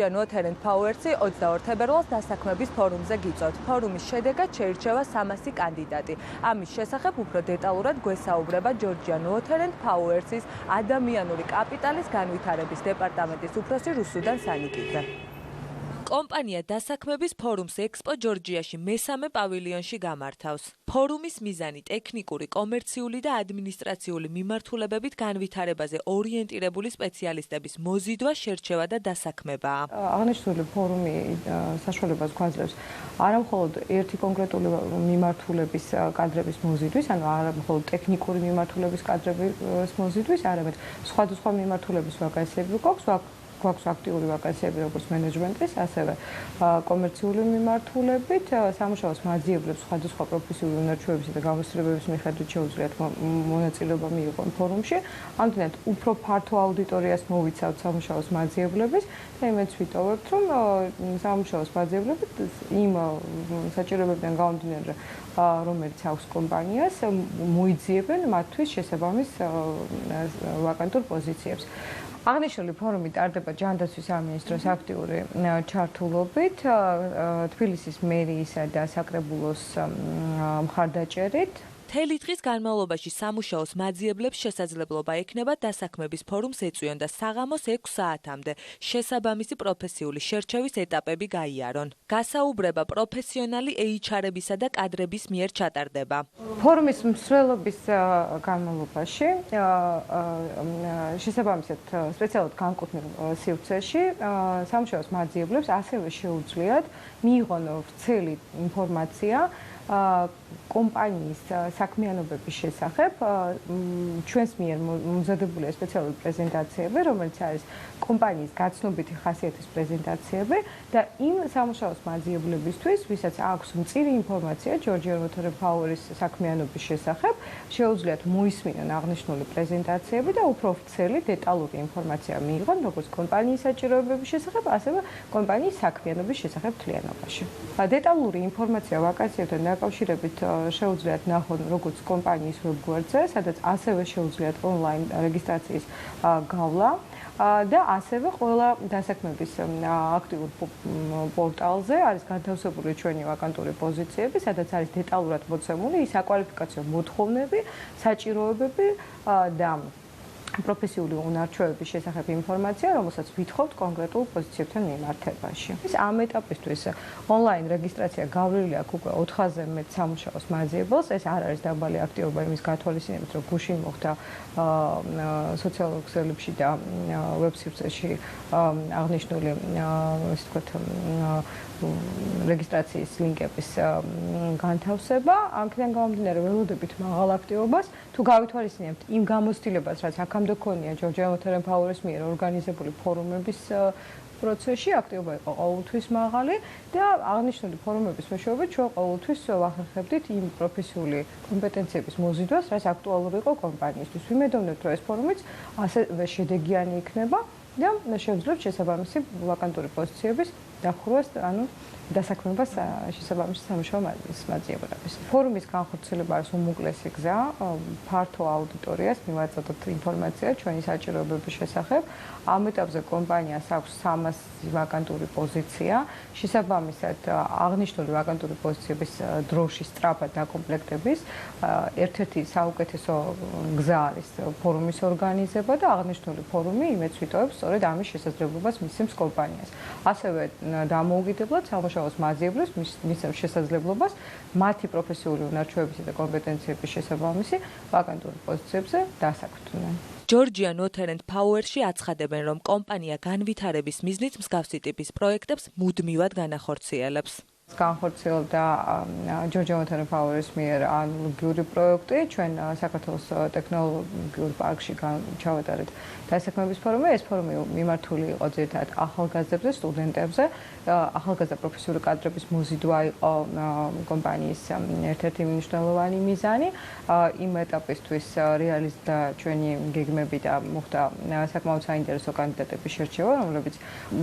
Northern Powersი 22 თებერვალს დასაქმების ფორუმზე გიწევთ. ფორუმის შედეგად შეირჩევა 300 კანდიდატი. ამის შესახებ უფრო დეტალურად გვესაუბრება Georgia Northern Powersის ადამიანური კაპიტალის განვითარების დეპარტამენტის უფროსი რუსუდან სანიკიძე. კომპანია დასაქმების ფორუმს ექსპო ჯორჯიაში მესამე პავილიონში გამართავს. ფორუმის მიზანი ტექნიკური, კომერციული და ადმინისტრაციული მიმართულებებით განვითარებაზე ორიენტირებული სპეციალისტების მოზიდვა, შერჩევა და დასაქმებაა. აღნიშნული ფორუმი საშუალებას გვაძლევს არა მხოლოდ ერთი კონკრეტული მიმართულების კადრების მოზიდვის, ანუ არა მხოლოდ ტექნიკური მიმართულების კადრების მოზიდვის, არამედ სხვადასხვა მიმართულების ვაკანსიები გვაქვს აქტიური ვაკანსიები როგორც მენეჯმენტის, ასევე კომერციული მიმართულებით, სამუშაოს მაძიებლებს სხვადასხვა პროფესიული უნარჩვევებისა და გამოსწორებების მიხედვით შეუძლიათ მონაწილეობა მიიღონ ფორუმში. ამდენად უფრო ფართო აუდიტორიას მოვიცავთ სამუშაოს მაძიებლების და იმედს ვიტოვებთ, რომ სამუშაოს მაძიებლები იმ საჭიროებებიდან გამომდინარე, რომელიც აქვს კომპანიას, მოიძიებენ მათთვის შესაბამის ვაკანტურ პოზიციებს. აღნიშნული ფორუმი ტარდება ჯანდაცვის სამინისტროს აქტიური ჩართულობით, თბილისის მერიისა და საკრებულოს მხარდაჭერით. მთელი დღის განმავლობაში სამუშაოს მაძიებლებს შესაძლებლობა ექნება დასაქმების ფორუმს ეწვიონ და საღამოს 6 საათამდე შესაბამისი პროფესიული შერჩევის ეტაპები გაიარონ. გასაუბრება პროფესიონალი HR-ებისა და კადრების მიერ ჩატარდება. ფორუმის მსვლელობის განმავლობაში შესაბამისად სპეციალურად განკუთვნილ სივრცეში სამუშაოს მაძიებლებს ასევე შეუძლიათ მიიღონ ვრცელი ინფორმაცია კომპანიის საქმიანობების შესახებ. ჩვენს მიერ მომზადებულია სპეციალური პრეზენტაციები, რომელიც არის კომპანიის გაცნობიტი ხასიათის პრეზენტაციები და იმ სამუშაოს მაძიებლებისთვის, ვისაც აქვს მწირი ინფორმაცია Georgia Northern Powersის საქმიანობის შესახებ, შეუძლიათ მოისმინონ აღნიშნული პრეზენტაციები და უფრო ვრცელი დეტალური ინფორმაცია მიიღონ როგორც კომპანიის საჭიროებების შესახებ, ასევე კომპანიის საქმიანობის შესახებ მთლიანობაში. დეტალური ინფორმაცია ვაკანსიებთან დაკავშირებით შეუძლიათ ნახონ როგორც კომპანიის ვებგვერდზე, სადაც ასევე შეუძლიათ ონლაინ რეგისტრაციის გავლა და ასევე ყველა დასაქმების აქტიურ პორტალზე არის განთავსებული ჩვენი ვაკანტური პოზიციები, სადაც არის დეტალურად მოცემული საკვალიფიკაციო მოთხოვნები, საჭიროებები და პროფესიული უნარჩვევების შესახებ ინფორმაცია, რომელსაც ვითხოვთ კონკრეტულ პოზიციებთან მიმართებაში. ამ ეტაპისთვის ონლაინ რეგისტრაცია გავლილი აქვს უკვე 4-ზე მეტ სამუშაოს მაძიებელს. ეს არ არის დაბალი აქტივობა იმის გათვალისწინებით, რომ გუშინ მოხდა სოციალურ ქსელებში და ვებსიტეში აღნიშნული ასე ვთქვათ რეგისტრაციის ლინკების განთავსება. ამქიდან გამომდინარე ველოდებით მაღალ აქტივობას, თუ გავითვალისწინებთ იმ გამოცდილებას, რაც აქამდე ქონია Georgia Northern Powersის მიერ ორგანიზებული ფორუმების პროცესში, აქტივობა იყო ყოველთვის მაღალი და აღნიშნული ფორუმების მეშვეობით ჩვენ ყოველთვის ვახერხებდით იმ პროფესიული კომპეტენციების მოზიდვას, რაც აქტუალური იყო კომპანიისთვის. ვიმედოვნებთ, რომ ეს ფორუმიც ასევე შედეგიანი იქნება და შეუძლებთ შესაბამისი ვაკანტური პოზიციების დახურვას, ანუ დასაქმებას შესაბამისი სამუშაო მაძიებლების. ფორუმის განხორციელება არის უმოკლესი გზა, ფართო აუდიტორიას მივაწოდოთ ინფორმაცია ჩვენი საჭიროებების შესახებ. ამ ეტაპზე კომპანიას აქვს 300 ვაკანტური პოზიცია. შესაბამისად, აღნიშნული ვაკანტური პოზიციების დროში სწრაფად დაკომპლექტების ერთ-ერთი საუკეთესო გზა არის ფორუმის ორგანიზება და აღნიშნული ფორუმი იმედს ვიტოვებს სწორედ ამის შესაძლებლობას მისცემს კომპანიას. ასევე დამოუკიდებლად სამუშაოს მაძიებლებს მისცემს შესაძლებლობას მათი პროფესიული უნარჩვევებისა და კომპეტენციების შესაბამისი ვაკანტურ პოზიციებზე დასაქმდნენ. Georgia Northern Powersში აცხადებენ, რომ კომპანია განვითარების მიზნით მსგავსი ტიპის პროექტებს მუდმივად განახორციელებს. განხორციელდა Georgia Northern Powersის მიერ ანალოგიური პროექტი. ჩვენ საქართველოს ტექნოლოგიურ პარკში ჩავატარეთ დასაქმების ფორუმი. ეს ფორუმი მიმართული იყო ძირითადად ახალგაზრდებზე, სტუდენტებზე. ახალგაზრდა პროფესიული კადრების მოზიდვა იყო კომპანიის ერთ-ერთი მნიშვნელოვანი მიზანი. იმ ეტაპისთვის რეალიზდა ჩვენი გეგმები და მოხდა საკმაოდ საინტერესო კანდიდატების შერჩევა, რომლებიც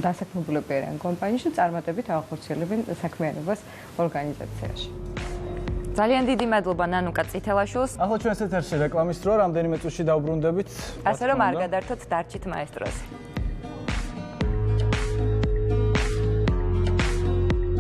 დასაქმებულები არიან კომპანიაში, წარმატებით ახორციელებენ საქმიანობას ორგანიზაციაში. ძალიან დიდი მადლობა ნანუკა წითელაშვილს. ახლა ჩვენს ეთერში რეკლამის დრო, რამდენიმე წუთში დავბრუნდებით. ასე რომ არ გადართოთ, დარჩით მაესტროზე.